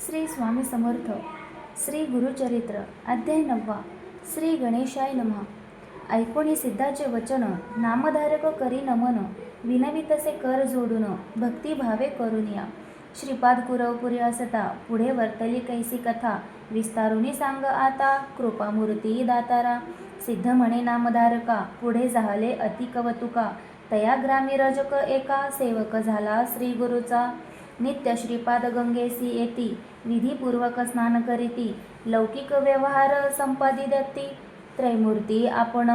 श्री स्वामी समर्थ. श्री गुरुचरित्र अध्याय 9. श्री गणेशाय नमः. ऐकोनी सिद्धाचे वचन, नामधारक करी नमन, विनवितसे कर जोडून, भक्तिभावे करुनिया. श्रीपाद कुरवपुरी असता, पुढे वर्तली कैसी कथा, विस्तारुनी सांग आता, कृपामूर्ती दातारा. सिद्ध म्हणे नामधारका, पुढे झाले अति कवतुका, तया ग्रामी रजक एका, सेवक झाला श्री गुरुचा. नित्य श्रीपाद गंगेसी येती, विधीपूर्वक स्नान करीती, लौकिक व्यवहार संपादिती. त्रैमूर्ती आपण,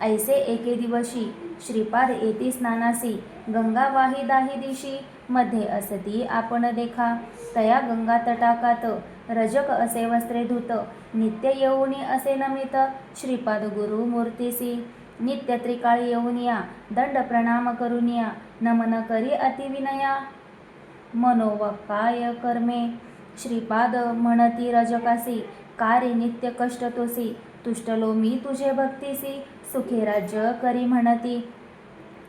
ऐसे एके दिवशी, श्रीपाद येती स्नानासी, गंगा वाही दाही दिशी, मध्ये असती आपण देखा. तया गंगा तटाकात, रजक असे वस्त्रे धुत, नित्य येऊनी असे नमित, श्रीपाद गुरु मूर्तीसी. नित्य त्रिकाळी येऊनिया, दंड प्रणाम करुनिया, नमन करी अतिविनया. मनोवाक्काय कर्मे, श्रीपाद म्हणती रजकासी, कार्य नित्य कष्ट तोसी, तुष्टलो मी तुझे भक्तीसी, सुखे राज्य करी म्हणती.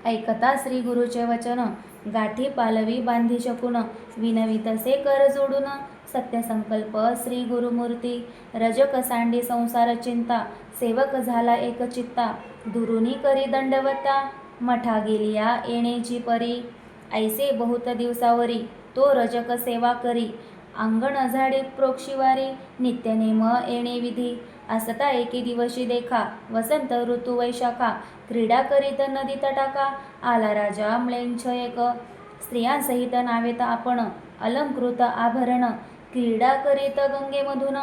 ऐकता श्री गुरुचे वचन, गाठी पालवी बांधी शकून, विनवितसे कर जोडून, सत्यसंकल्प श्री गुरुमूर्ती. रजक सांडी संसार चिंता, सेवक झाला एक चित्ता, दुरुनी करी दंडवता, मठा गेलिया येणेची परी. ऐसे बहुत दिवसावरी, तो रजक सेवा करी, अंगण झाडे प्रोक्षिवारी, नित्यनेम येणे विधी. असता एके दिवशी देखा, वसंत ऋतू वैशाखा, क्रीडा करीत नदी तटाका, आला राजा म्लेंछ एक. स्त्रियांसहित नावेत आपण, अलंकृत आभरण, क्रीडा करीत गंगेमधून,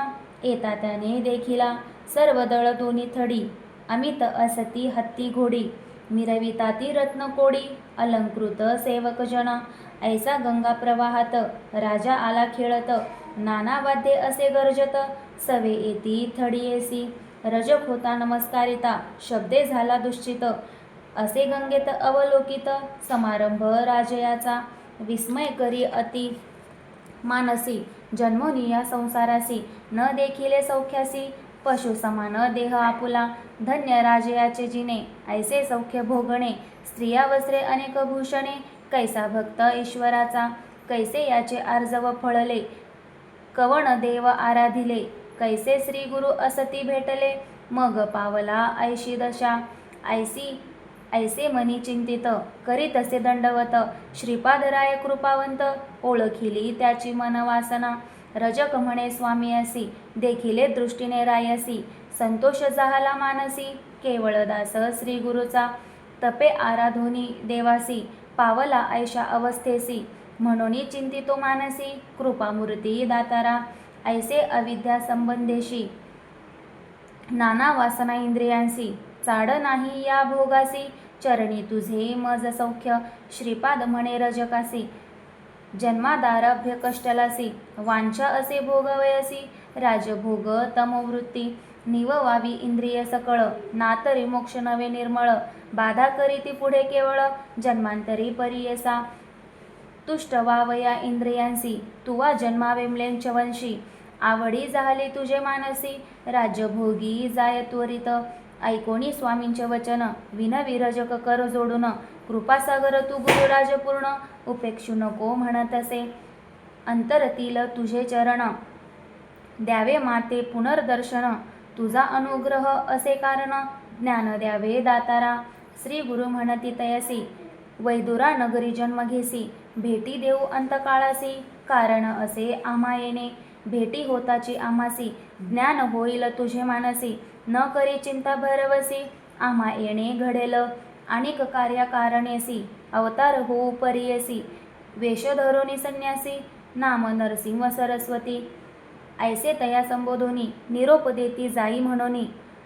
येता त्याने देखिला, सर्व दळ दोन्ही थडी, अमित असती हत्ती घोडी, मिरविता ती रत्नकोडी, अलंकृत सेवक जना. ऐसा गंगा प्रवाहात, राजा आला खेळत, नाना वाद्ये असे गर्जत, सवे येती थडीयेसी. रजक होता नमस्कारिता, शब्दे झाला दुश्चित, असे गंगेत अवलोकित, समारंभ राजयाचा. विस्मय करी अति मानसी, जन्मोनिया संसारासी, न देखिले सौख्यासी, पशु समान देह आपुला, धन्य राजयाचे जिने, ऐसे सौख्य भोगणे. स्त्रिया वस्त्रे अनेक भूषणे, कैसा भक्त ईश्वराचा, कैसे याचे आर्जव फळले, कवण देव आराधिले, कैसे श्री गुरु असती भेटले, मग पावला ऐशी दशा. ऐसे मनी चिंतित, करीतसे दंडवत, श्रीपाद राय कृपावंत, ओळखिली त्याची मनवासना. रजक म्हणे स्वामी असी, देखिले दृष्टीने रायसी, संतोष झाला मानसी, केवळ दास श्री गुरुचा. तपे आराधोनी देवासी, पावला ऐशा अवस्थेसी, म्हणून चिंतितो मानसी, कृपामूर्ती दातारा. ऐसे अविद्या संबंधेशी, नाना वासना इंद्रियांसी, चाड नाही या भोगासी, चरणी तुझे मज सौख्य. श्रीपाद म्हणे रजकासी, जन्मादारभ्य कष्टलासी, वांछा असे भोगवयसी, राजभोग तमोवृत्ती. निववावी इंद्रिय सकळ, नातरी मोक्ष नवे निर्मळ, बाधा करीती पुढे केवळ, जन्मांतरी परियसा. तुष्ट वावया इंद्रियांसी, तुवा जन्मावे म्लेंछ वंशी, आवडी झाली तुझे मानसी, राज्यभोगी जाय त्वरित. ऐकोनी स्वामींचे वचन, विनवी रजक कर जोडून, कृपासागर तू गुरु राजपूर्ण, उपेक्षू नको म्हणतसे, अंतरतील तुझे चरण, द्यावे माते पुनर्दर्शन, तुझा अनुग्रह असे कारण, ज्ञान द्यावे दातारा. श्री गुरु म्हणती तयसी, वैदुरा नगरी जन्म घेसी, भेटी देऊ अंतकाळासी, कारण असे आम्हा येणे, भेटी होताची आम्हासी, ज्ञान होईल तुझे मानसी, न करी चिंता भरवसी, आम्हा येणे घडेल अनेक कार्या कारणेसी, अवतार होऊ परियसी, वेश धरोनी संन्यासी, नाम नरसिंह सरस्वती. ऐसे तया संबोधोनी, निरोप देती जाई म्हणोनी,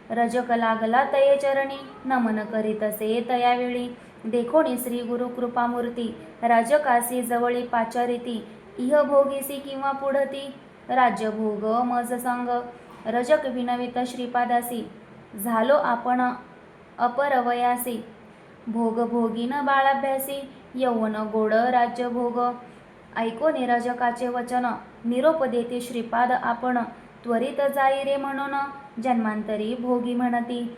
रजक लागला तये चरणी, नमन करीतसे तयावेळी. देखोनी श्री गुरु कृपामूर्ती, राजकासी जवळी पाचारिती, इह भोगीसी किंवा पुढती, राज्यभोग मज संग. रजक विनवित श्रीपादासी, झालो आपण अपरवयासी, भोगभोगीन बाळाभ्यासी, यौवन गोड राज्यभोग. ऐकोनी रजकाचे वचन, निरोप देते श्रीपाद आपण, त्वरित जाई रे म्हणून, जन्मांतरी भोगी म्हणती.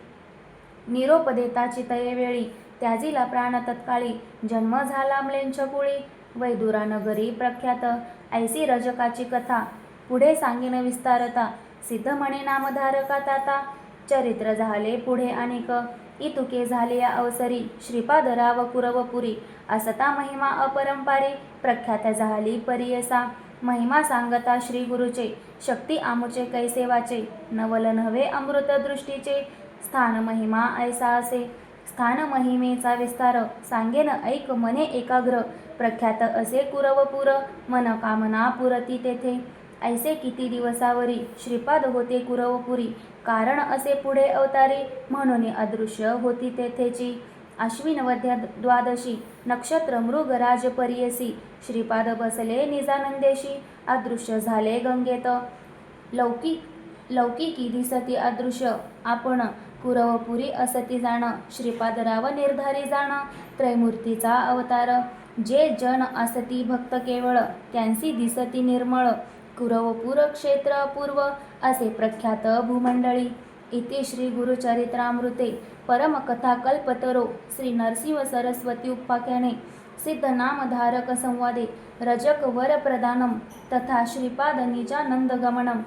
निरोप देताची तये वेळी, त्याजीला प्राण तत्काळी, जन्म झाला म्लेंछ कुळी, वैदुरा नगरी प्रख्यात. ऐसी रजकाची कथा, पुढे सांगेन विस्तारता, सिद्ध म्हणे नामधारका ताता, चरित्र झाले पुढे अनेक, इतुके झाले या अवसरी, श्रीपाद राव कुरवपुरी, असता महिमा अपरंपारी, प्रख्यात झाली परियसा, महिमा सांगता श्री गुरुचे, शक्ती आमुचे कैसे वाचे, नवल नव्हे अमृत दृष्टीचे, स्थान महिमा ऐसा असे, स्थान महिमेचा विस्तार, सांगेन ऐक मने एकाग्र, प्रख्यात असे कुरवपूर, मन कामना पुरती तेथे, ऐसे किती दिवसावरी, श्रीपाद होते कुरवपुरी, कारण असे पुढे अवतारी, म्हणून अदृश्य होती तेथेची, आश्विन वद्य द्वादशी, नक्षत्र मृगराज परियसी, श्रीपाद बसले निजानंदेशी, अदृश्य झाले गंगेत, लौकिकी दिसती अदृश्य, आपण कुरवपुरी असती जाण, श्रीपादराव निर्धारी जाण, त्रैमूर्तीचा अवतार, जे जन असती भक्त केवळ, त्यांसी दिसती निर्मळ, कुरवपूर क्षेत्र अपूर्व, असे प्रख्यात भूमंडळी. इति श्री गुरुचरित्रामृते परमकथा कल्पतरो श्री नरसिंह सरस्वती उपाख्याने सिद्ध नामधारक संवादे रजक वर प्रदानम तथा श्रीपाद निजानंद गमनम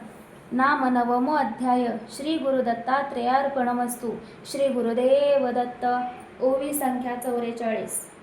नाम नवमो अध्याय. श्री गुरुदत्तात्रेयार्पणमस्तु. श्री गुरुदेव दत्त. ओवी संख्या 44.